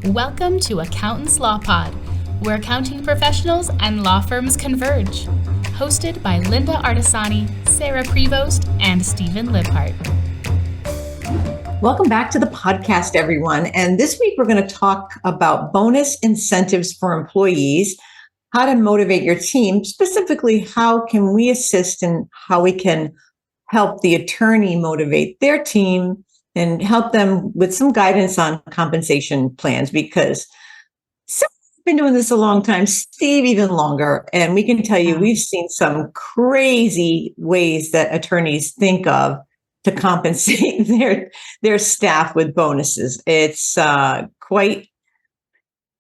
Welcome to Accountants Law Pod, where accounting professionals and law firms converge. Hosted by Lynda Artesani, Sarah Prevost, and Steve Libhart. Welcome back to the podcast, everyone. And this week we're going to talk about bonus incentives for employees, how to motivate your team, specifically how can we assist and how we can help the attorney motivate their team and help them with some guidance on compensation plans, because Sarah's been doing this a long time, Steve even longer, and we can tell you we've seen some crazy ways that attorneys think of to compensate their staff with bonuses. It's quite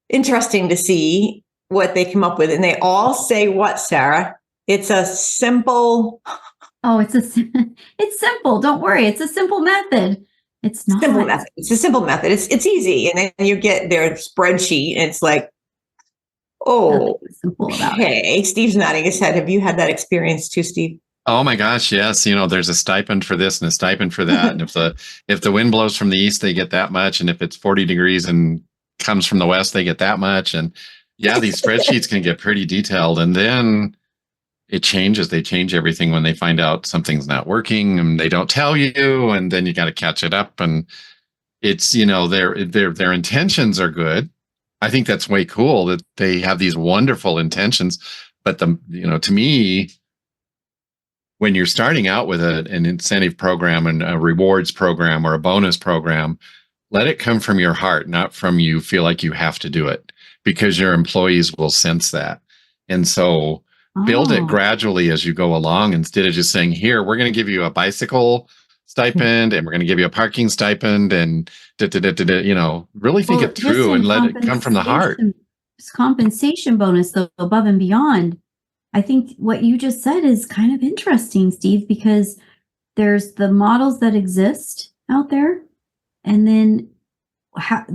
interesting to see what they come up with, and they all say what, Sarah? It's a simple. Oh, it's simple. Don't worry. It's a simple method. It's not simple method. It's a simple method. It's easy. And then you get their spreadsheet and it's like, oh, okay. Steve's nodding his head. Have you had that experience too, Steve? Oh my gosh, yes. You know, there's a stipend for this and a stipend for that. And if the wind blows from the east, they get that much. And if it's 40 degrees and comes from the west, they get that much. And yeah, these spreadsheets can get pretty detailed. And then it changes. They change everything when they find out something's not working and they don't tell you, and then you got to catch it up. And it's, you know, their intentions are good. I think that's way cool that they have these wonderful intentions. But to me, when you're starting out with an incentive program and a rewards program or a bonus program, let it come from your heart, not from you feel like you have to do it, because your employees will sense that. And so build it gradually as you go along, instead of just saying, here, we're going to give you a bicycle stipend and we're going to give you a parking stipend and really think it through and let it come from the heart. Compensation bonus, though, above and beyond. I think what you just said is kind of interesting, Steve, because there's the models that exist out there. And then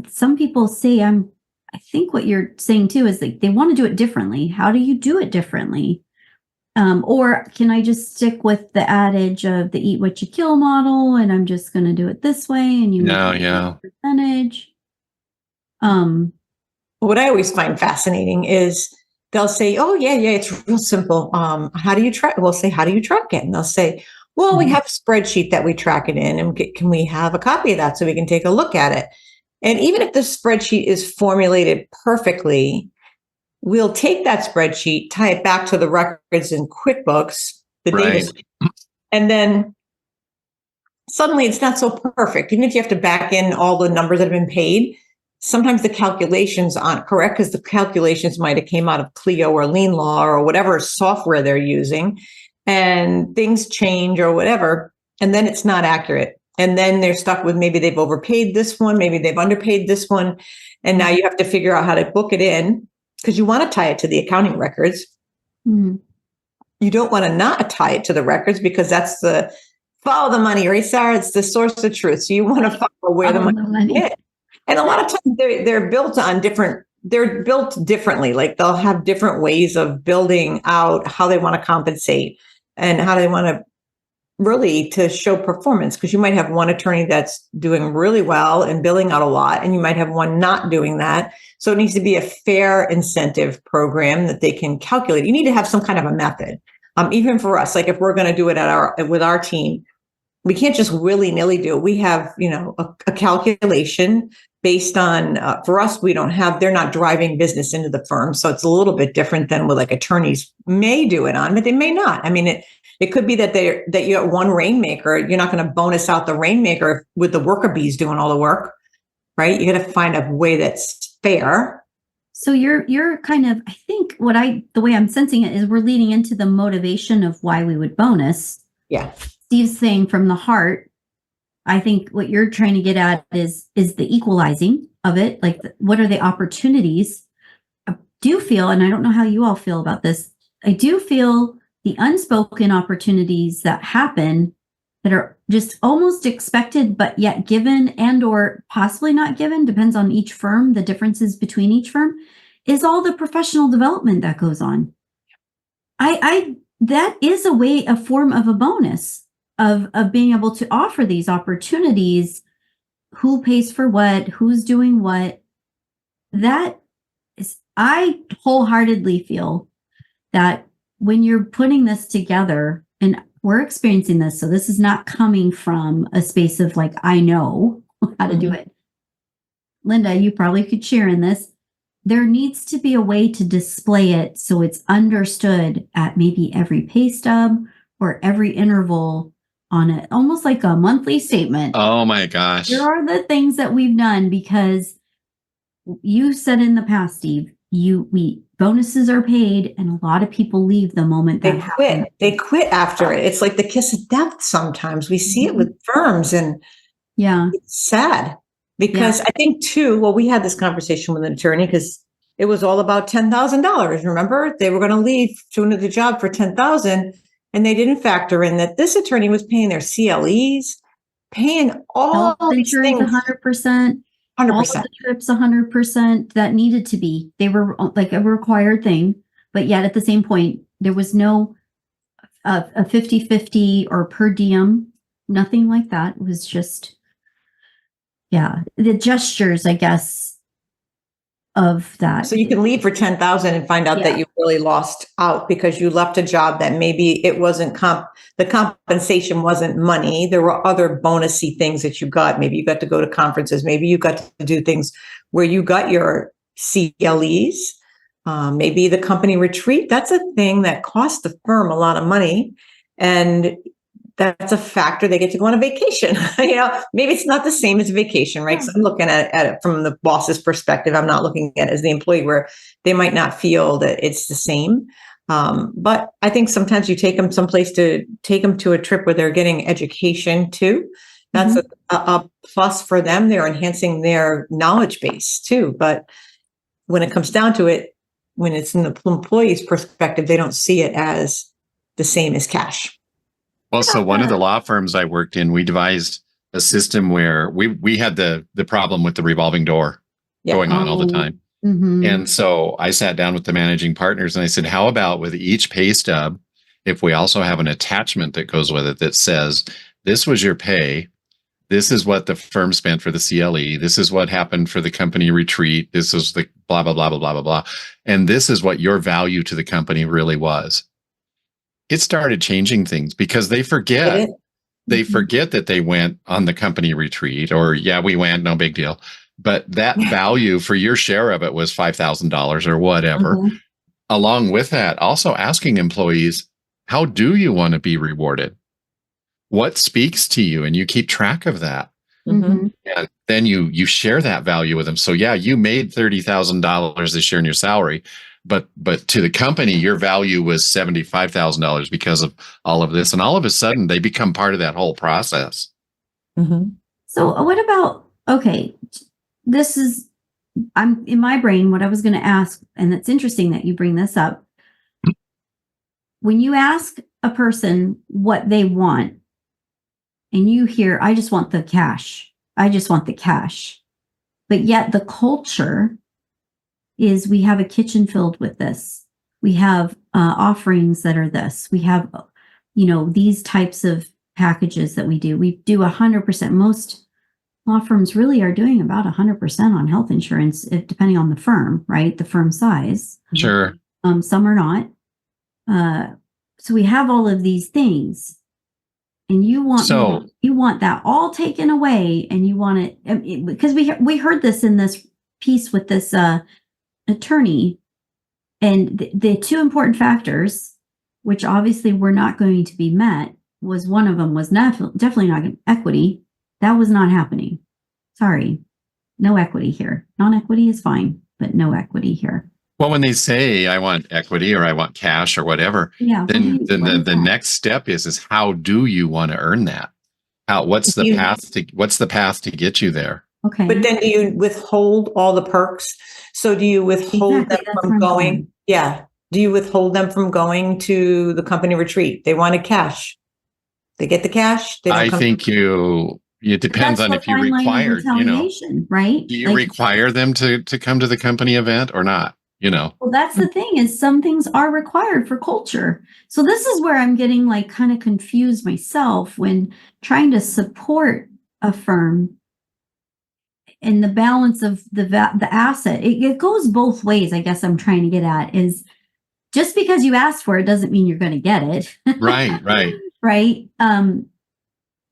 some people say, I think what you're saying too is like they want to do it differently. How do you do it differently? Or can I just stick with the adage of the eat what you kill model, and I'm just going to do it this way, and you make a percentage? What I always find fascinating is they'll say, "Oh yeah, it's real simple. How do you track?" We'll say, "How do you track it?" And they'll say, "Well, we have a spreadsheet that we track it in, and can we have a copy of that so we can take a look at it?" And even if the spreadsheet is formulated perfectly, we'll take that spreadsheet, tie it back to the records in QuickBooks, the data, and then suddenly it's not so perfect. Even if you have to back in all the numbers that have been paid, sometimes the calculations aren't correct because the calculations might have came out of Clio or Lean Law or whatever software they're using, and things change or whatever, and then it's not accurate. And then they're stuck with maybe they've overpaid this one, maybe they've underpaid this one. And now you have to figure out how to book it in, because you want to tie it to the accounting records. Mm-hmm. You don't want to not tie it to the records, because that's the follow the money, right, Sarah? It's the source of truth. So you want to follow where the money is. And a lot of times they're built on they're built differently. Like they'll have different ways of building out how they want to compensate and how they want to really to show performance, because you might have one attorney that's doing really well and billing out a lot, and you might have one not doing that. So it needs to be a fair incentive program that they can calculate. You need to have some kind of a method. Even for us, like if we're going to do it with our team, we can't just willy-nilly do it. We have, a calculation based on, for us, they're not driving business into the firm. So it's a little bit different than what like attorneys may do it on, but they may not. I mean, it could be that you have one rainmaker. You're not going to bonus out the rainmaker with the worker bees doing all the work, right? You got to find a way that's fair. So you're kind of, I think the way I'm sensing it is we're leading into the motivation of why we would bonus. Yeah. Steve's saying from the heart. I think what you're trying to get at is the equalizing of it. Like, what are the opportunities? I do feel, and I don't know how you all feel about this, I do feel the unspoken opportunities that happen that are just almost expected, but yet given and or possibly not given, depends on each firm, the differences between each firm, is all the professional development that goes on. That is a form of a bonus of being able to offer these opportunities. Who pays for what, who's doing what, that is, I wholeheartedly feel that when you're putting this together, and we're experiencing this, so this is not coming from a space of like, I know how to do it. Lynda, you probably could share in this. There needs to be a way to display it so it's understood at maybe every pay stub or every interval on it, almost like a monthly statement. Oh my gosh. There are the things that we've done because you said in the past, Steve, bonuses are paid and a lot of people leave the moment They that quit. happens. They quit after it. It's like the kiss of death sometimes. We see it with firms, and Yeah. it's sad because I think too, well, we had this conversation with an attorney because it was all about $10,000. Remember, they were going to leave to another job for $10,000, and they didn't factor in that this attorney was paying their CLEs, paying all Health these insurance things 100%. All of 100%. the trips 100% that needed to be. They were like a required thing, but yet at the same point, there was no a 50-50 or per diem, nothing like that. It was just, the gestures, I guess, of that. So you can leave for 10,000 and find out that you really lost out because you left a job that maybe it wasn't the compensation wasn't money. There were other bonusy things that you got. Maybe you got to go to conferences. Maybe you got to do things where you got your CLEs. Maybe the company retreat. That's a thing that costs the firm a lot of money. And that's a factor. They get to go on a vacation. Maybe it's not the same as a vacation, right? Because I'm looking at it from the boss's perspective. I'm not looking at it as the employee, where they might not feel that it's the same. But I think sometimes you take them someplace to take them to a trip where they're getting education too. That's a plus for them. They're enhancing their knowledge base too. But when it comes down to it, when it's in the employee's perspective, they don't see it as the same as cash. Well, so one of the law firms I worked in, we devised a system where we had the problem with the revolving door going on all the time. And so I sat down with the managing partners and I said, how about with each pay stub, if we also have an attachment that goes with it that says, this was your pay, this is what the firm spent for the CLE, this is what happened for the company retreat, this is the blah, blah, blah, blah, blah, blah, blah, and this is what your value to the company really was. It started changing things because they forget. They forget that they went on the company retreat, or we went, no big deal. But that value for your share of it was $5,000 or whatever. Along with that, also asking employees, how do you want to be rewarded? What speaks to you? And you keep track of that. And then you share that value with them. So you made $30,000 this year in your salary. But to the company, your value was $75,000 because of all of this. And all of a sudden, they become part of that whole process. So what about, this is, I'm in my brain, what I was going to ask, and it's interesting that you bring this up. When you ask a person what they want, and you hear, I just want the cash. I just want the cash. But yet the culture is we have a kitchen filled with this. We have offerings that are this. We have, these types of packages that we do. We do 100%. Most law firms really are doing about 100% on health insurance, depending on the firm, right? The firm size. Sure. Some are not. So we have all of these things, and you want that all taken away, and you want it because we heard this in this piece with this attorney, and the two important factors, which obviously were not going to be met, was one of them was definitely not equity. That was not happening. Sorry, no equity here. Non-equity is fine, but no equity here. Well, when they say I want equity or I want cash or whatever, then the next step is how do you want to earn that? What's the path to get you there? Okay. But then do you withhold all the perks? So do you withhold them from going? Yeah. Do you withhold them from going to the company retreat? They wanted cash. They get the cash. I think it depends on if you require, right? Do you require them to come to the company event or not? Well, that's the thing, is some things are required for culture. So this is where I'm getting kind of confused myself when trying to support a firm. and the balance of the asset, it goes both ways. I guess I'm trying to get at is just because you asked for it doesn't mean you're going to get it. Right. Right.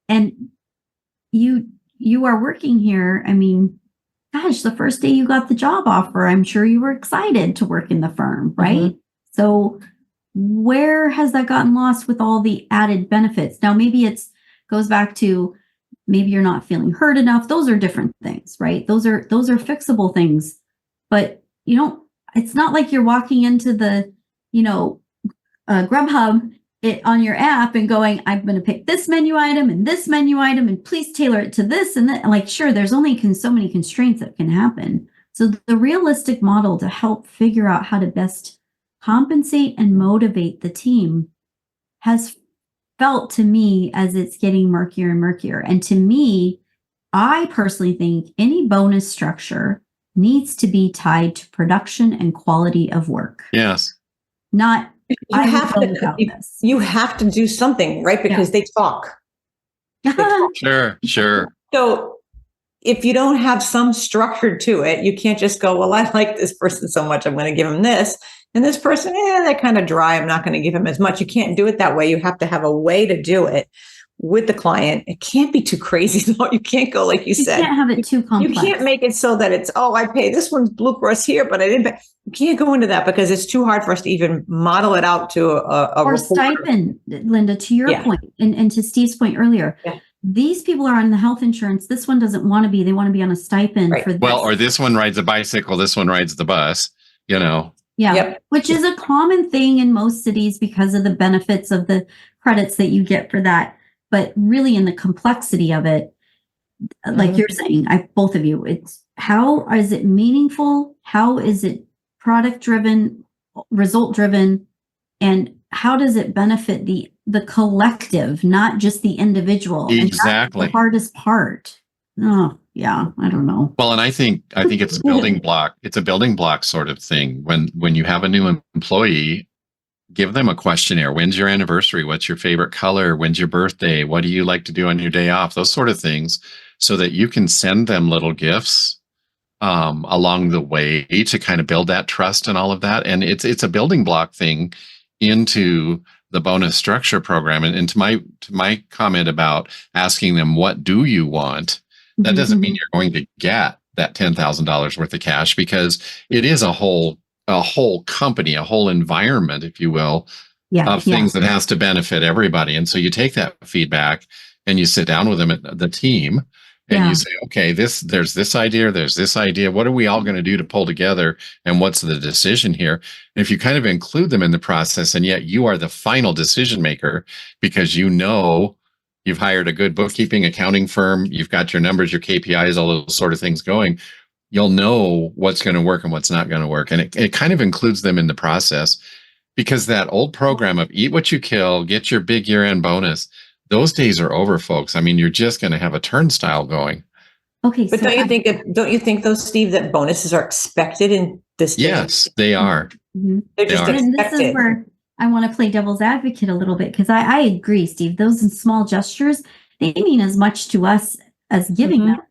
And you are working here. I mean, gosh, the first day you got the job offer, I'm sure you were excited to work in the firm, right? Mm-hmm. So where has that gotten lost with all the added benefits? Now, maybe it goes back to maybe you're not feeling heard enough. Those are different things, right? Those are fixable things. But it's not like you're walking into the, Grubhub on your app and going, I'm going to pick this menu item and this menu item, and please tailor it to this and that. Like, sure, there's only so many constraints that can happen. So the realistic model to help figure out how to best compensate and motivate the team has felt to me as it's getting murkier and murkier. And to me, I personally think any bonus structure needs to be tied to production and quality of work. Yes. Not you have to do something, right? Because they talk. Sure. So if you don't have some structure to it, you can't just go, well, I like this person so much, I'm going to give him this. And this person, they're kind of dry, I'm not going to give him as much. You can't do it that way. You have to have a way to do it with the client. It can't be too crazy, though. You can't go, like you said. You can't have it too complex. You can't make it so that it's, I pay this one's Blue Cross here, but I didn't pay. You can't go into that because it's too hard for us to even model it out to a or stipend, Lynda, to your point, and to Steve's point earlier. Yeah. These people are on the health insurance. This one doesn't want to be. They want to be on a stipend for this. Well, or this one rides a bicycle. This one rides the bus, Yeah. Yep. Which is a common thing in most cities because of the benefits of the credits that you get for that. But really in the complexity of it, like you're saying, both of you, it's how is it meaningful? How is it product driven, result driven? And how does it benefit the collective, not just the individual? Exactly. And that's the hardest part. Oh, yeah. I don't know. Well, and I think it's a building block. It's a building block sort of thing. When you have a new employee, give them a questionnaire. When's your anniversary? What's your favorite color? When's your birthday? What do you like to do on your day off? Those sort of things, so that you can send them little gifts along the way to kind of build that trust and all of that. And it's a building block thing into the bonus structure program. And to my comment about asking them, what do you want? That doesn't mean you're going to get that $10,000 worth of cash, because it is a whole company, a whole environment, if you will, of things that has to benefit everybody. And so you take that feedback and you sit down with them at the team and you say, okay, there's this idea. What are we all going to do to pull together? And what's the decision here? And if you kind of include them in the process, and yet you are the final decision maker because you've hired a good bookkeeping accounting firm, you've got your numbers, your KPIs, all those sort of things going, you'll know what's going to work and what's not going to work. And it kind of includes them in the process, because that old program of eat what you kill, get your big year-end bonus, those days are over, folks. I mean, you're just going to have a turnstile going. Okay. But don't you think though, Steve, that bonuses are expected in this day? Yes, they are. Mm-hmm. They're just expected. And this is where I want to play devil's advocate a little bit, because I agree, Steve, those small gestures, they mean as much to us as giving them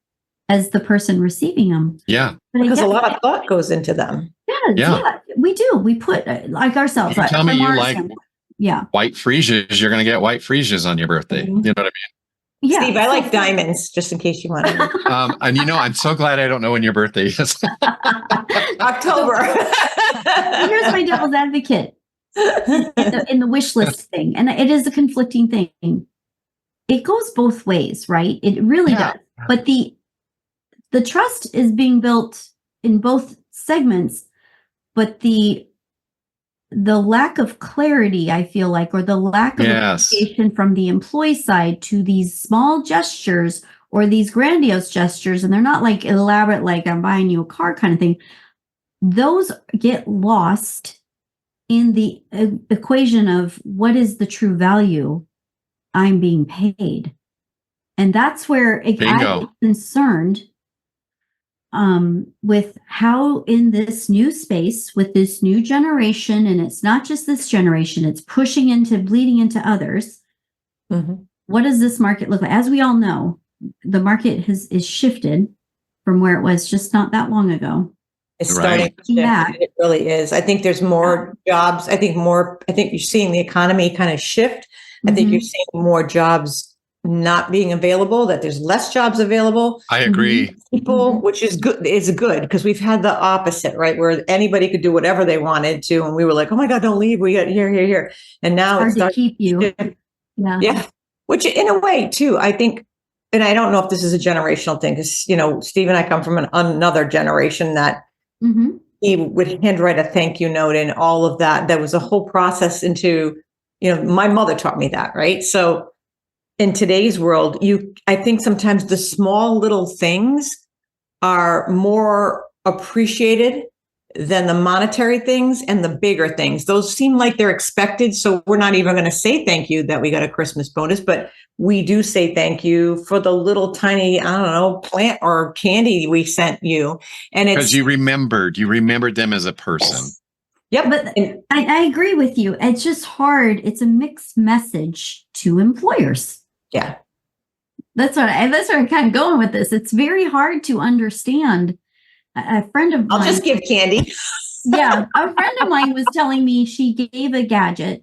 as the person receiving them. Yeah. Because a lot of thought goes into them. Yeah, we do. We put like ourselves. You tell me you like white freesias, you're going to get white freesias on your birthday. You know what I mean? Yeah. Steve, I like diamonds, just in case you want to know. And I'm so glad I don't know when your birthday is. October. Here's my devil's advocate. In the wish list thing, and it is a conflicting thing. It goes both ways, right? It really does. But the trust is being built in both segments, but the lack of clarity, I feel like, or the lack of appreciation from the employee side to these small gestures or these grandiose gestures, and they're not like elaborate, like I'm buying you a car kind of thing. Those get lost in the equation of what is the true value I'm being paid. And that's where I get concerned with how in this new space, with this new generation, and it's not just this generation, it's bleeding into others. What does this market look like? As we all know, the market is shifted from where it was just not that long ago. It's starting to shift. Yeah. It really is. I think there's more jobs. I think you're seeing the economy kind of shift. I think you're seeing more jobs not being available, that there's less jobs available. I agree. People, which is good, because we've had the opposite, right? Where anybody could do whatever they wanted to. And we were like, oh my God, don't leave. We got here. And now Hard to keep you. Yeah. Which in a way too, I think, and I don't know if this is a generational thing, because, Steve and I come from another generation that he would handwrite a thank you note and all of that. There was a whole process into, my mother taught me that, right? So in today's world, I think sometimes the small little things are more appreciated than the monetary things and the bigger things. Those seem like they're expected. So we're not even going to say thank you that we got a Christmas bonus, but we do say thank you for the little tiny, I don't know, plant or candy we sent you. And it's because you remembered them as a person. Yep. But I agree with you. It's just hard. It's a mixed message to employers. Yeah. That's what I'm kind of going with this. It's very hard to understand. A friend of mine. I'll just give candy. Yeah. A friend of mine was telling me she gave a gadget,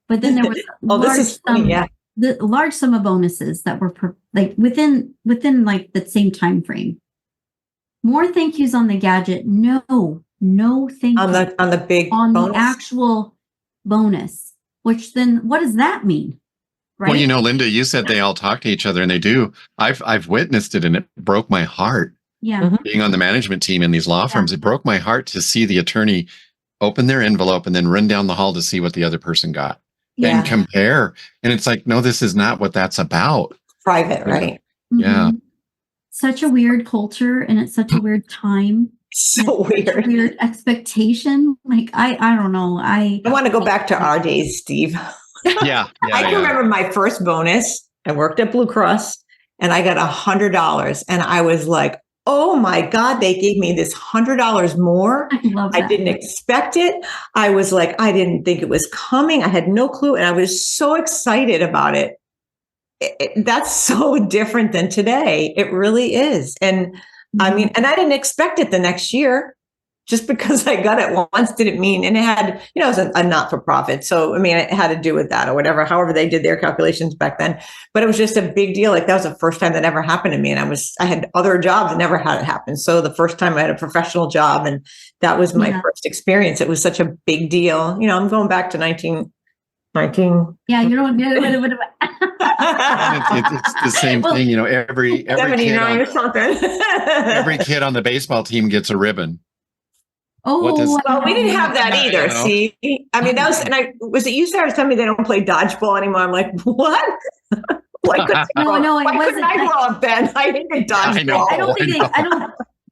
but then there was the large sum of bonuses that were within like the same time frame. More thank yous on the gadget. No thank you. On the big bonus? The actual bonus, which then what does that mean? Right? Well, Lynda, you said they all talk to each other, and they do. I've witnessed it, and it broke my heart. Yeah. Being on the management team in these law firms, it broke my heart to see the attorney open their envelope and then run down the hall to see what the other person got and compare. And it's like, no, this is not what that's about. Private, right? Yeah. Such a weird culture, and it's such a weird time. So weird. Weird expectation. Like, I don't know. I want to go back to our days, Steve. Yeah. I can remember my first bonus. I worked at Blue Cross and I got $100. And I was like, oh my God, they gave me this $100 more. I didn't expect it. I was like, I didn't think it was coming. I had no clue. And I was so excited about it. That's so different than today. It really is. And I mean, and I didn't expect it the next year. Just because I got it once didn't mean, and it had, it was a not-for-profit. So, I mean, it had to do with that or whatever, however they did their calculations back then. But it was just a big deal. Like that was the first time that ever happened to me. And I had other jobs that never had it happen. So the first time I had a professional job, and that was my first experience. It was such a big deal. I'm going back to 19. Yeah, you don't do it. It's the same thing, every 79 or something. Every kid on the baseball team gets a ribbon. Oh, well, we didn't have that either. See, I mean, that was, and was it you started telling me they don't play dodgeball anymore? I'm like, what? Why couldn't it wasn't. I grow up then? I hated dodgeball. I don't think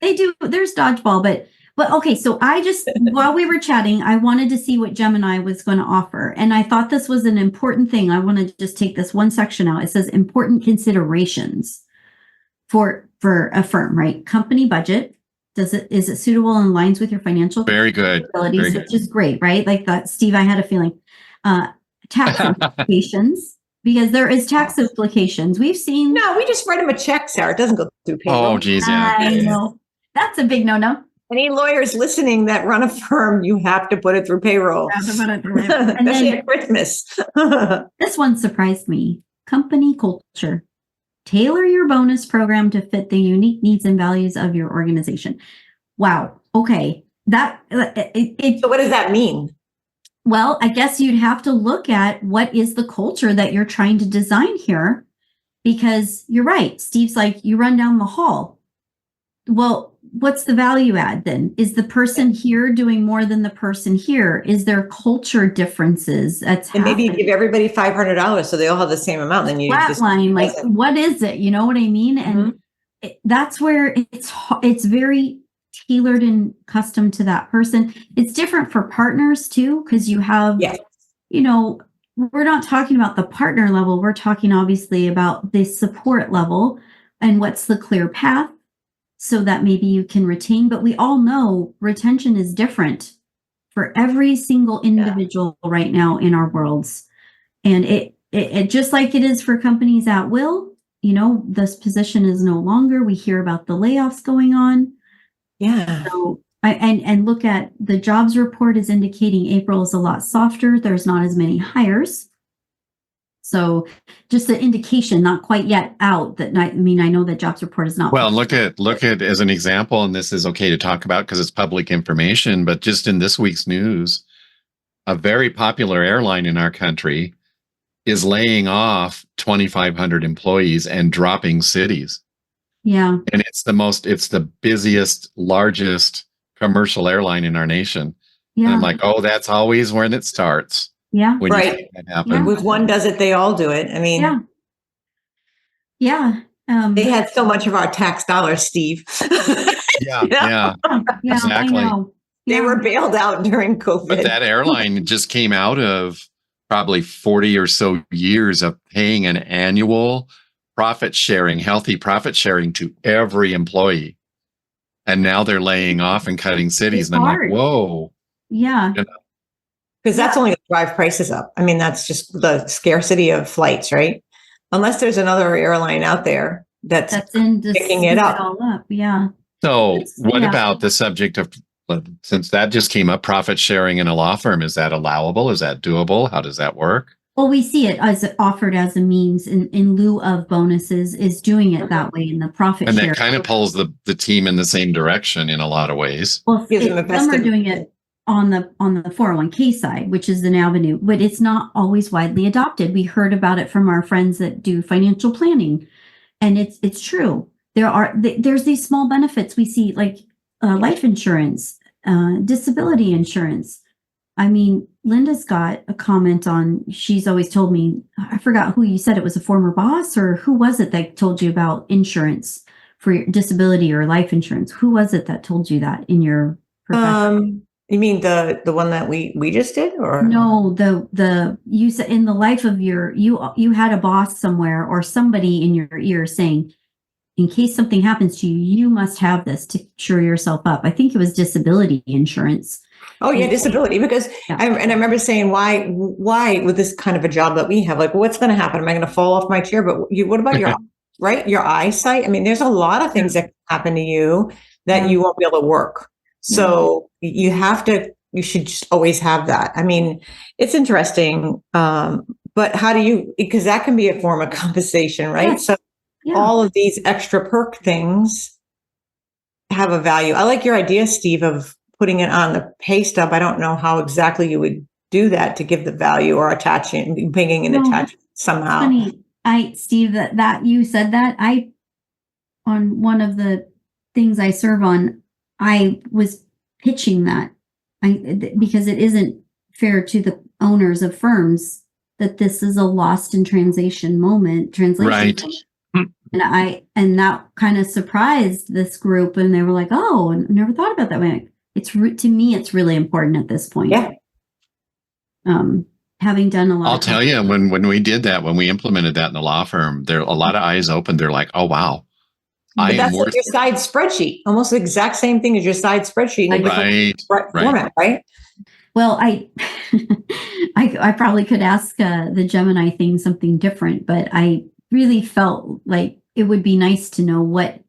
they do. There's dodgeball, but okay. So while we were chatting, I wanted to see what Gemini was going to offer. And I thought this was an important thing. I want to just take this one section out. It says important considerations for a firm, right? Company budget. Is it suitable and aligns with your financial Very good, which is great, right? Like that, Steve, I had a feeling. Tax implications, because there is tax implications. We've seen. No, we just write them a check, Sarah. It doesn't go through payroll. Oh, geez, yeah. I know. That's a big no-no. Any lawyers listening that run a firm, you have to put it through payroll. And then at Christmas. This one surprised me. Company culture. Tailor your bonus program to fit the unique needs and values of your organization. Wow. Okay. So what does that mean? Well, I guess you'd have to look at what is the culture that you're trying to design here, because you're right. Steve's like, you run down the hall. Well, what's the value add then? Is the person here doing more than the person here? Is there culture differences? And maybe you give everybody $500 so they all have the same amount. Then you flatline, like, what is it? You know what I mean? And that's where it's very tailored and custom to that person. It's different for partners too, because you have, we're not talking about the partner level. We're talking obviously about the support level and what's the clear path, so that maybe you can retain. But we all know retention is different for every single individual right now in our worlds. And it just like it is for companies at will, this position is no longer. We hear about the layoffs going on. Yeah. So and look at the jobs report is indicating April is a lot softer. There's not as many hires. So just an indication, not quite yet out that, I know that jobs report is not. Well, look at as an example, and this is okay to talk about because it's public information, but just in this week's news, a very popular airline in our country is laying off 2,500 employees and dropping cities. Yeah. And it's the busiest, largest commercial airline in our nation. Yeah. And I'm like, oh, that's always when it starts. Yeah. When Right. you see that happen. Yeah. If one does it, they all do it. I mean, Yeah. Yeah. they had so much of our tax dollars, Steve. Yeah. Yeah. Yeah, Exactly. I know. They Yeah. were bailed out during COVID. But that airline just came out of probably 40 or so years of paying an annual healthy profit sharing to every employee. And now they're laying off and cutting cities. It's And I'm hard. like, whoa. Yeah. Because that's only to drive prices up. I mean, that's just the scarcity of flights, right? Unless there's another airline out there that's in picking it up. all up. Yeah. So what Yeah. about the subject of, since that just came up, profit sharing in a law firm? Is that allowable? Is that doable? How does that work? Well, we see it as offered as a means in lieu of bonuses, is doing it that way in the profit And share. that kind of pulls the team in the same direction in a lot of ways. Well, Gives them a some are vested- doing it on the 401k side, which is an avenue, but it's not always widely adopted. We heard about it from our friends that do financial planning, and it's true. There's these small benefits we see, like life insurance, disability insurance. I mean, Lynda's got a comment on, she's always told me, I forgot who you said, it was a former boss, or who was it that told you about insurance for your disability or life insurance? Who was it that told you that in your profession? You mean the one that we just did, or No, you said in the life of you had a boss somewhere or somebody in your ear saying, in case something happens to you, you must have this to shore yourself up. I think it was disability insurance. Oh yeah, disability. Because Yeah. I remember saying, why with this kind of a job that we have, like, what's going to happen? Am I going to fall off my chair? But what about your right? Your eyesight. I mean, there's a lot of things that can happen to you that you won't be able to work. So you should just always have that. I mean, it's interesting. But how do you, because that can be a form of compensation, right? Yes. So all of these extra perk things have a value. I like your idea, Steve, of putting it on the pay stub. I don't know how exactly you would do that to give the value, or attaching, pinging an attachment somehow. Funny, Steve, that you said that, on one of the things I serve on, I was pitching that because it isn't fair to the owners of firms that this is a lost in translation moment. Right. And that kind of surprised this group, and they were like, "Oh, I never thought about that way." To me, it's really important at this point. Yeah. Having done a lot. I'll tell you, when we did that, when we implemented that in the law firm, there a lot of eyes opened. They're like, "Oh wow, But that's like your side spreadsheet, almost the exact same thing as your side spreadsheet in a different format, right?" Well, I probably could ask the Gemini thing something different, but I really felt like it would be nice to know what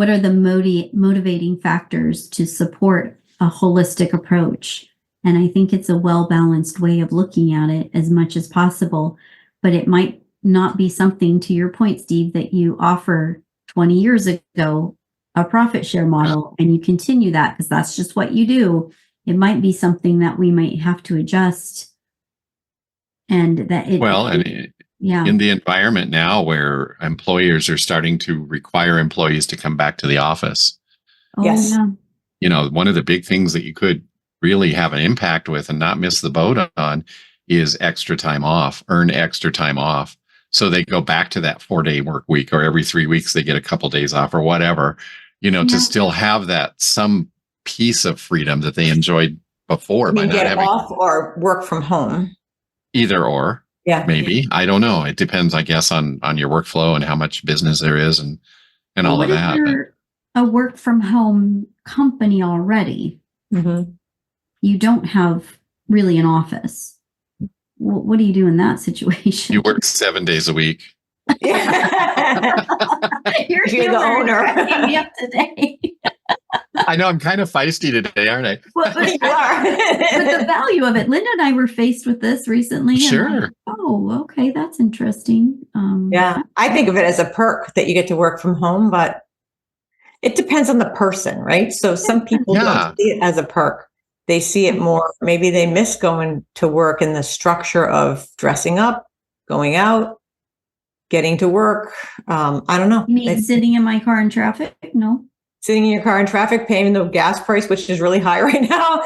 are the motivating factors to support a holistic approach. And I think it's a well-balanced way of looking at it as much as possible, but it might not be something, to your point, Steve, that you offer 20 years ago, a profit share model, and you continue that because that's just what you do. It might be something that we might have to adjust. And that in the environment now where employers are starting to require employees to come back to the office. Oh, Yes. Yeah. One of the big things that you could really have an impact with and not miss the boat on is extra time off, earn extra time off. So they go back to that 4-day work week, or every 3 weeks they get a couple days off or whatever, to still have that some piece of freedom that they enjoyed before. You get off or work from home. Either or. Yeah. Maybe. I don't know. It depends, I guess, on your workflow and how much business there is and all of that. If you're a work from home company already, Mm-hmm. you don't have really an office. What do you do in that situation? You work 7 days a week. Yeah. You're You're the owner. cracking me up today. I know I'm kind of feisty today, aren't I? But You are. the value of it, Lynda and I were faced with this recently. Sure. Oh, okay, that's interesting. Yeah, I think of it as a perk that you get to work from home, but it depends on the person, right? So some people don't see it as a perk. They see it more, maybe they miss going to work in the structure of dressing up, going out, getting to work. I don't know. You mean sitting in my car in traffic? No. Sitting in your car in traffic, paying the gas price, which is really high right now.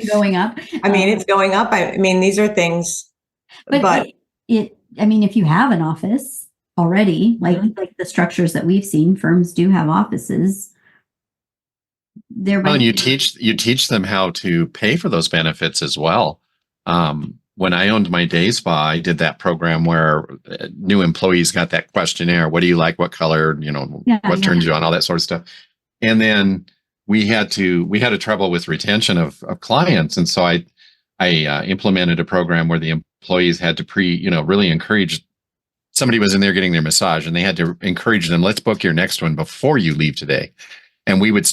Going up. I mean, it's going up. I mean, these are things, but I mean, if you have an office already, like the structures that we've seen, firms do have offices. Well, and you teach them how to pay for those benefits as well. When I owned my day spa, I did that program where new employees got that questionnaire. What do you like? What color? What turns you on? All that sort of stuff. And then we had a trouble with retention of clients. And so I implemented a program where the employees had to really encourage. Somebody was in there getting their massage, and they had to encourage them, let's book your next one before you leave today. And we would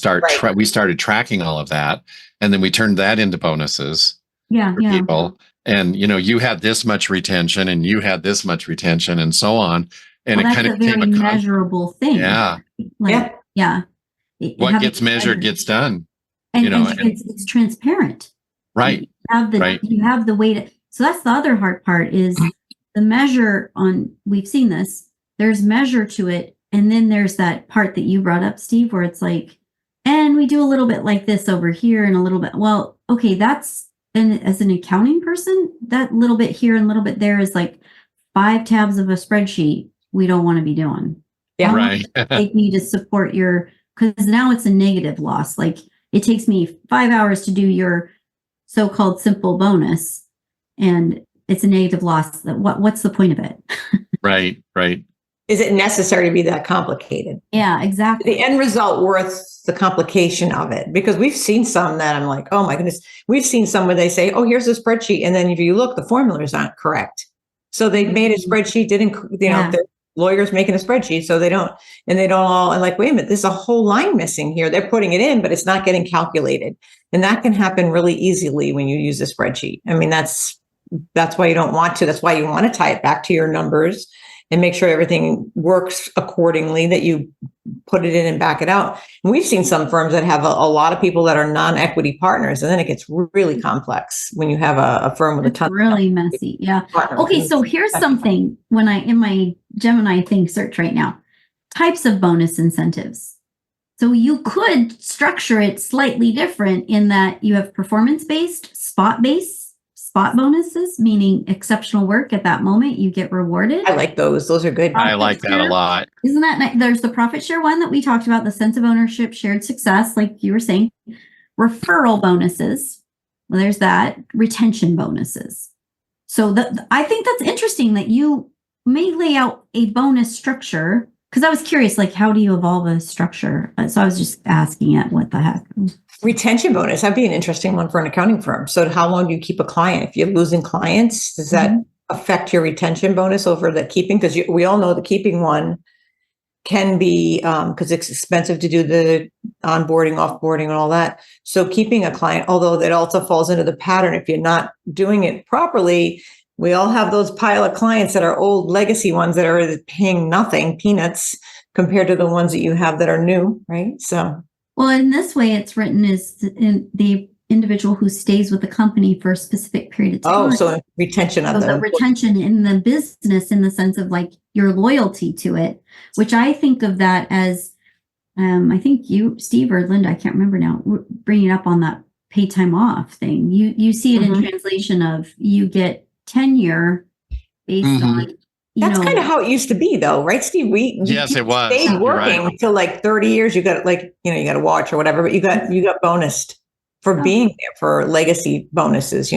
we started tracking all of that. And then we turned that into bonuses for people. And, you had this much retention and you had this much retention and so on. And it kind of became a measurable thing. Yeah. What gets measured gets done. And it's transparent. Right. You have the way to, so that's the other hard part is the measure we've seen this, there's measure to it. And then there's that part that you brought up, Steve, where it's like, and we do a little bit like this over here and a little bit. Well, okay, and as an accounting person, that little bit here and a little bit there is like 5 tabs of a spreadsheet we don't want to be doing. Yeah. Right. Take me to support because now it's a negative loss. Like it takes me 5 hours to do your so-called simple bonus and it's a negative loss. What's the point of it? Right. Is it necessary to be that complicated? Yeah, exactly. The end result worth the complication of it? Because we've seen some that I'm like, oh my goodness. We've seen some where they say, oh, here's a spreadsheet. And then if you look, the formulas aren't correct. So they made a spreadsheet, they're lawyers making a spreadsheet. So they don't all, and like, wait a minute, there's a whole line missing here. They're putting it in, but it's not getting calculated. And that can happen really easily when you use a spreadsheet. I mean, that's why you don't want to. That's why you want to tie it back to your numbers and make sure everything works accordingly, that you put it in and back it out. And we've seen some firms that have a lot of people that are non-equity partners, and then it gets really complex when you have a firm with a ton. Really messy, yeah. Okay, so here's something when in my Gemini thing search right now, types of bonus incentives. So you could structure it slightly different in that you have performance-based, spot bonuses, meaning exceptional work at that moment, you get rewarded. I like those. Those are good. I like that a lot. Isn't that nice? There's the profit share one that we talked about, the sense of ownership, shared success, like you were saying. Referral bonuses. Well, there's that. Retention bonuses. So I think that's interesting that you may lay out a bonus structure, because I was curious, like, how do you evolve a structure? So I was just asking it, what the heck? Retention bonus, that'd be an interesting one for an accounting firm. So how long do you keep a client? If you're losing clients, does that affect your retention bonus over the keeping? Because we all know the keeping one can be, because it's expensive to do the onboarding, offboarding, and all that. So keeping a client, although that also falls into the pattern, if you're not doing it properly, we all have those pile of clients that are old legacy ones that are paying nothing, peanuts, compared to the ones that you have that are new, right? So. Well, in this way, it's written as the individual who stays with the company for a specific period of time. Oh, so retention of them. Retention in the business, in the sense of like your loyalty to it, which I think of that as, I think you, Steve or Lynda, I can't remember now, bringing up on that paid time off thing. You see it in translation of you get tenure based on. That's kind of how it used to be, though, right, Steve? It was. Stayed working until like 30 years. You got you got a watch or whatever, but you got bonused for being there, for legacy bonuses,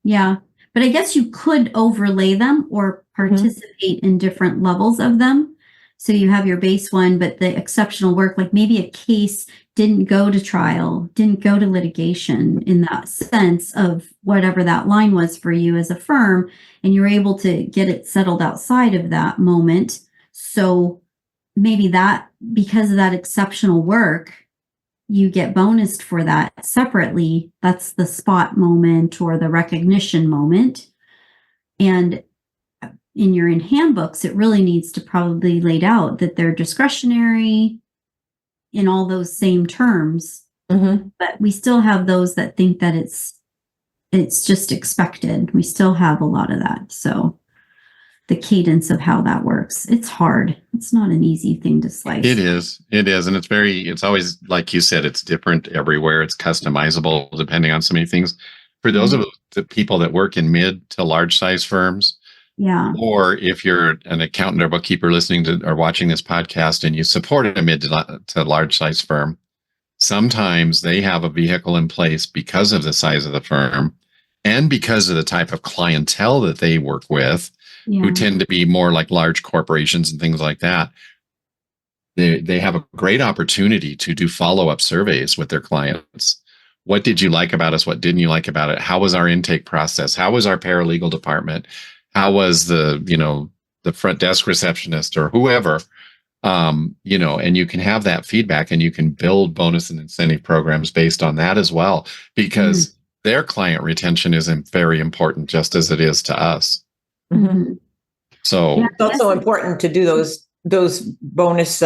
Yeah, but I guess you could overlay them or participate in different levels of them. So you have your base one, but the exceptional work, like maybe a case didn't go to trial, didn't go to litigation in that sense of whatever that line was for you as a firm, and you're able to get it settled outside of that moment. So maybe that, because of that exceptional work, you get bonused for that separately. That's the spot moment or the recognition moment. And in your handbooks, it really needs to probably laid out that they're discretionary in all those same terms. But we still have those that think that it's just expected. We still have a lot of that. So the cadence of how that works, it's hard. It's not an easy thing to slice. It is. And it's always, like you said, it's different everywhere. It's customizable depending on so many things. For those of the people that work in mid to large size firms, or if you're an accountant or bookkeeper listening to or watching this podcast and you support a mid to large size firm, sometimes they have a vehicle in place because of the size of the firm and because of the type of clientele that they work with, who tend to be more like large corporations and things like that. They have a great opportunity to do follow-up surveys with their clients. What did you like about us? What didn't you like about it? How was our intake process? How was our paralegal department? How was the front desk receptionist or whoever, and you can have that feedback and you can build bonus and incentive programs based on that as well, because their client retention is very important, just as it is to us. So it's also important to do those bonus,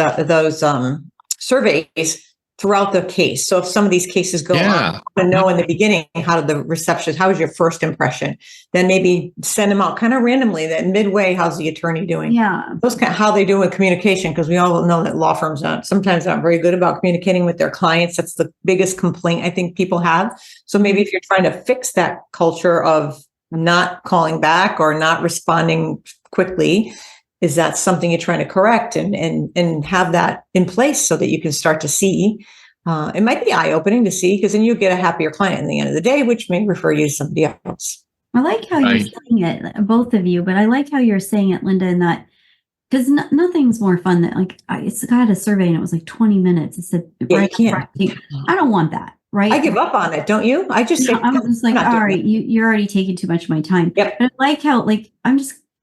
surveys throughout the case. So if some of these cases go on, I want to know in the beginning, how was your first impression? Then maybe send them out kind of randomly. Then midway, how's the attorney doing? Those how they do with communication, because we all know that law firms sometimes not very good about communicating with their clients. That's the biggest complaint I think people have. So maybe if you're trying to fix that culture of not calling back or not responding quickly, is that something you're trying to correct and have that in place so that you can start to see? It might be eye-opening to see, because then you get a happier client in the end of the day, which may refer you to somebody else. I like how you're saying it, both of you, but I like how you're saying it, Lynda, in that, because nothing's more fun than I had a survey and it was like 20 minutes. It said, I don't want that. Right. I give up on it. Don't you? I just say, I'm just like, all right, you're already taking too much of my time. Yep. But I like how,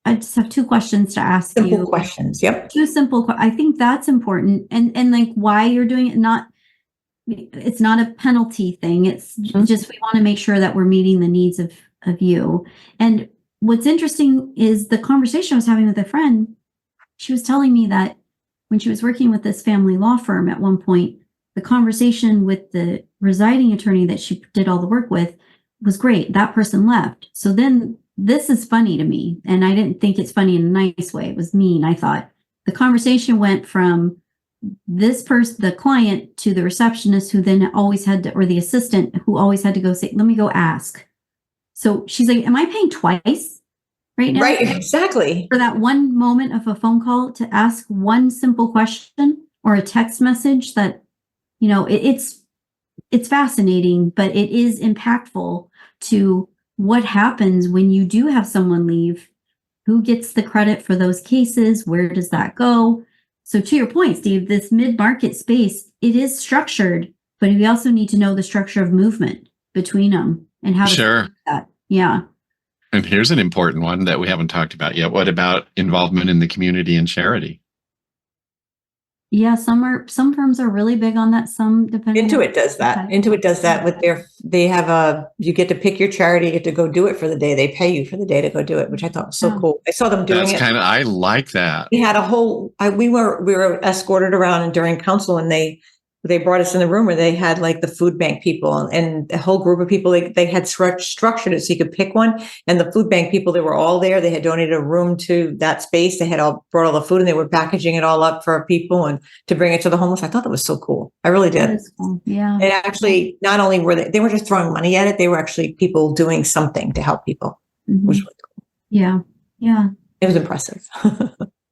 I just have two questions to ask you. Simple questions. Yep. Two simple. I think that's important. And like why you're doing it, it's not a penalty thing. It's just, we want to make sure that we're meeting the needs of you. And what's interesting is the conversation I was having with a friend. She was telling me that when she was working with this family law firm at one point, the conversation with the residing attorney that she did all the work with was great. That person left. So then this is funny to me. And I didn't think it's funny in a nice way. It was mean. I thought the conversation went from this person, the client, to the receptionist, who then always had to, or the assistant who always had to go say, let me go ask. So she's like, am I paying twice right now? Right, exactly. For that one moment of a phone call to ask one simple question or a text message that, it's fascinating, but it is impactful to what happens when you do have someone leave. Who gets the credit for those cases? Where does that go? So to your point, Steve, this mid-market space, it is structured, but we also need to know the structure of movement between them and how to do that. Yeah. And here's an important one that we haven't talked about yet. What about involvement in the community and charity? Yeah, some firms are really big on that. Some depending. Intuit does that. Intuit does that with you get to pick your charity, you get to go do it for the day. They pay you for the day to go do it, which I thought was so cool. I saw them doing it. I like that. We had we were escorted around and during council, and they brought us in the room where they had like the food bank people and a whole group of people. They had structured it so you could pick one. And the food bank people, they were all there. They had donated a room to that space. They had brought all the food and they were packaging it all up for people and to bring it to the homeless. I thought that was so cool. I really did. That is cool. Yeah. And actually, not only were they weren't just throwing money at it, they were actually people doing something to help people, which was really cool. Yeah. Yeah. It was impressive.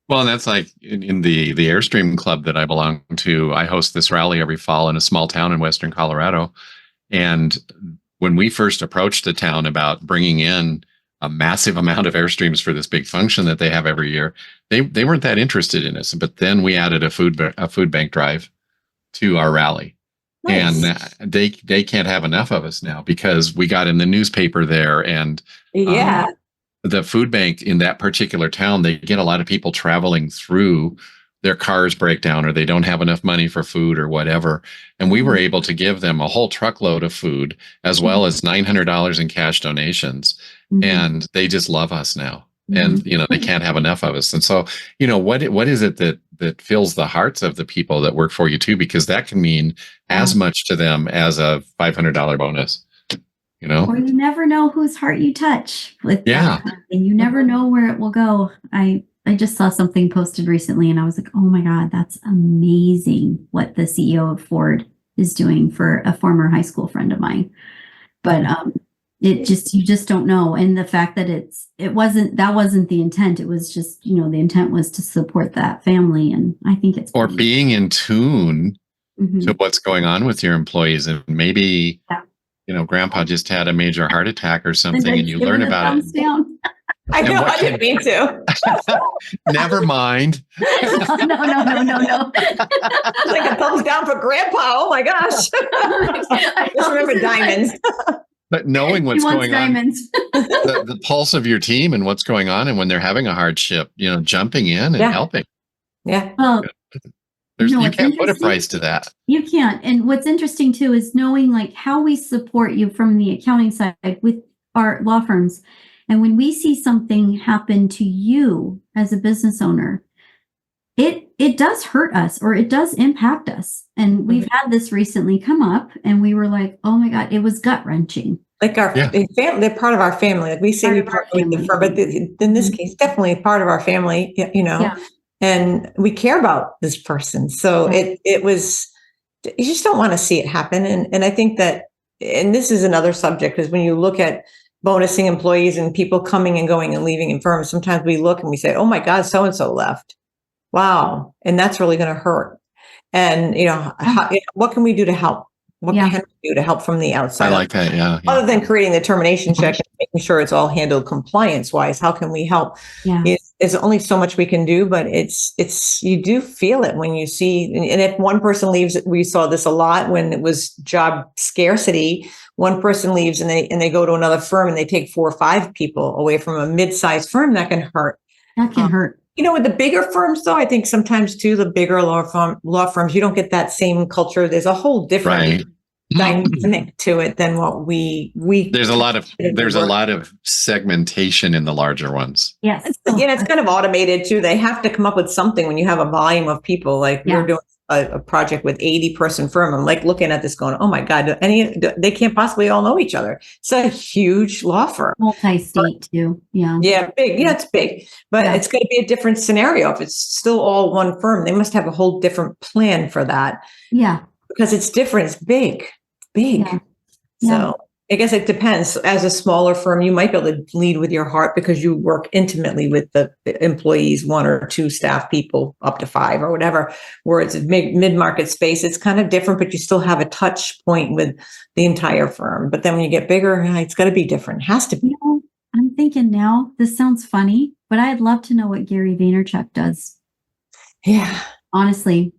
Well, and that's like in the Airstream Club that I belong to. I host this rally every fall in a small town in Western Colorado. And when we first approached the town about bringing in a massive amount of Airstreams for this big function that they have every year. They weren't that interested in us, but then we added a food bank drive to our rally. Nice. And they can't have enough of us now because we got in the newspaper there, and Yeah. the food bank in that particular town, they get a lot of people traveling through, their cars break down or they don't have enough money for food or whatever. And we were able to give them a whole truckload of food as well as $900 in cash donations. And they just love us now. And, you know, they can't have enough of us. And so, you know, what is it that fills the hearts of the people that work for you too? Because that can mean as much to them as a $500 bonus, you know? Or you never know whose heart you touch with that. And you never know where it will go. I just saw something posted recently and I was like, oh my God, that's amazing what the CEO of Ford is doing for a former high school friend of mine. But you just don't know. And the fact that that wasn't the intent. It was just, you know, the intent was to support that family. And I think it's being in tune to what's going on with your employees. And maybe, you know, grandpa just had a major heart attack or something and you learn about it. I know, I didn't mean to. Never mind. No. It's like a thumbs down for grandpa. Oh my gosh. Just remember diamonds. But knowing what's going on, the pulse of your team and what's going on, and when they're having a hardship, you know, jumping in and helping. Yeah. Well, you can't put a price to that. You can't. And what's interesting too is knowing like how we support you from the accounting side with our law firms. And when we see something happen to you as a business owner, it does hurt us or it does impact us. And we've had this recently come up and we were like, oh my God, it was gut wrenching. Like our family, they're part of our family. Like we say we part with the firm, but in this case, definitely part of our family, you know, and we care about this person. So it was, you just don't want to see it happen. And I think that, and this is another subject, because when you look at bonusing employees and people coming and going and leaving in firms, sometimes we look and we say, oh my God, so-and-so left. Wow. And that's really going to hurt. And, you know, what can we do to help? What can we do to help from the outside? I like that. Yeah. Other than creating the termination check and making sure it's all handled compliance wise, how can we help? Yeah. It's only so much we can do, but it's, you do feel it when you see, and if one person leaves, we saw this a lot when it was job scarcity. One person leaves and they go to another firm and they take 4 or 5 people away from a mid-sized firm. That can hurt. That can hurt. You know, with the bigger firms, though, I think sometimes too, the bigger law firms, you don't get that same culture. There's a whole different dynamic to it than what we. There's a lot of segmentation in the larger ones. Yes, it's kind of automated too. They have to come up with something when you have a volume of people. Like we're doing a project with 80-person firm. I'm like looking at this going, oh my God, they can't possibly all know each other. It's a huge law firm. Multi-state too. Yeah. Yeah, big. Yeah, it's big. But it's going to be a different scenario. If it's still all one firm, they must have a whole different plan for that. Yeah. Because it's different. It's big. Yeah. So I guess it depends. As a smaller firm, you might be able to lead with your heart because you work intimately with the employees, 1 or 2 staff people, up to 5 or whatever. Where it's a mid-market space, it's kind of different, but you still have a touch point with the entire firm. But then when you get bigger, it's got to be different. It has to be. You know, I'm thinking now, this sounds funny, but I'd love to know what Gary Vaynerchuk does. Yeah. Honestly,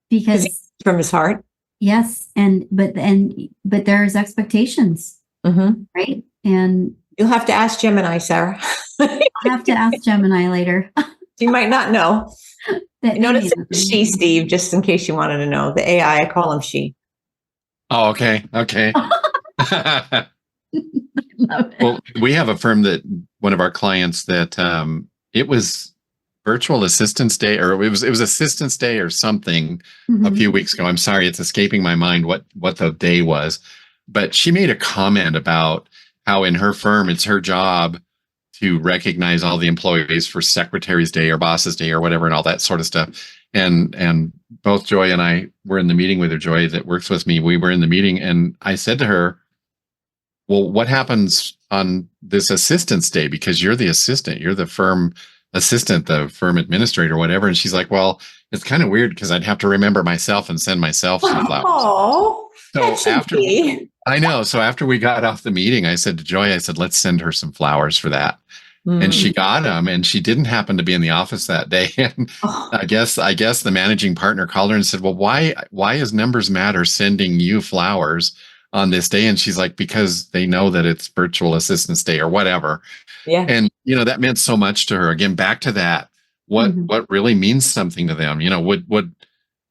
because from his heart. Yes. But there's expectations, right? And you'll have to ask Gemini, Sarah. I'll have to ask Gemini later. You might not know. Notice she, Steve, just in case you wanted to know. The AI, I call him she. Oh, okay. Well, we have a firm that one of our clients that it was Virtual Assistance Day, or it was Assistance Day or something a few weeks ago. I'm sorry, it's escaping my mind what the day was. But she made a comment about how in her firm, it's her job to recognize all the employees for Secretary's Day or Boss's Day or whatever and all that sort of stuff. And both Joy and I were in the meeting with her, Joy that works with me. We were in the meeting and I said to her, well, what happens on this Assistance Day? Because you're the assistant, you're the firm assistant, the firm administrator, whatever. And she's like, well, it's kind of weird because I'd have to remember myself and send myself some flowers. Oh, so I know. So after we got off the meeting, I said to Joy, I said, let's send her some flowers for that. And she got them, and she didn't happen to be in the office that day. And I guess the managing partner called her and said, well, why is Numbers Matter sending you flowers on this day? And she's like, because they know that it's Virtual Assistance Day or whatever. Yeah. And, that meant so much to her. Again, back to that, what really means something to them? Would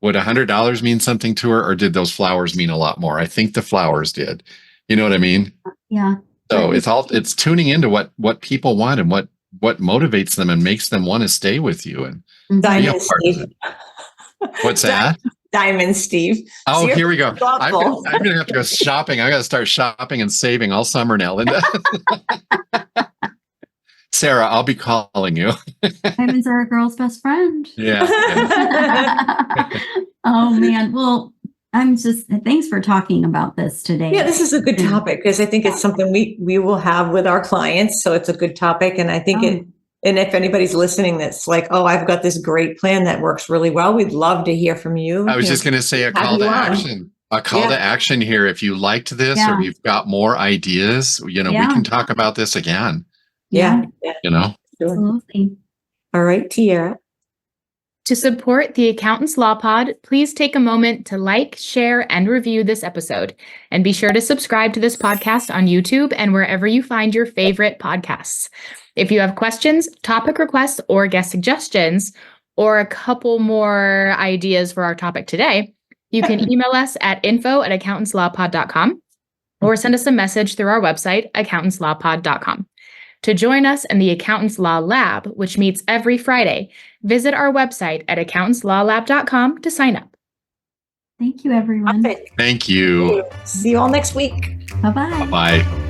$100 mean something to her, or did those flowers mean a lot more? I think the flowers did. You know what I mean? Yeah. So it's tuning into what people want and what motivates them and makes them want to stay with you and be a Diamond part of Steve. it. What's that? Diamond Steve. Oh, So here we go. I'm thoughtful. going to have to go shopping. I got to start shopping and saving all summer now, Lynda. Sarah, I'll be calling you. Diamonds are a girl's best friend. Yeah. Oh man. Well, thanks for talking about this today. Yeah, this is a good topic because I think it's something we will have with our clients. So it's a good topic. And I think and if anybody's listening that's like, oh, I've got this great plan that works really well, we'd love to hear from you. I was just going to say a call to action. A call to action here. If you liked this or you've got more ideas, we can talk about this again. Yeah. Sure. Absolutely. All right, Teaira. To support the Accountants Law Pod, please take a moment to like, share, and review this episode. And be sure to subscribe to this podcast on YouTube and wherever you find your favorite podcasts. If you have questions, topic requests, or guest suggestions, or a couple more ideas for our topic today, you can email us at info@accountantslawpod.com or send us a message through our website, accountantslawpod.com. To join us in the Accountants Law Lab, which meets every Friday, visit our website at accountantslawlab.com to sign up. Thank you, everyone. Thank you. See you all next week. Bye-bye. Bye.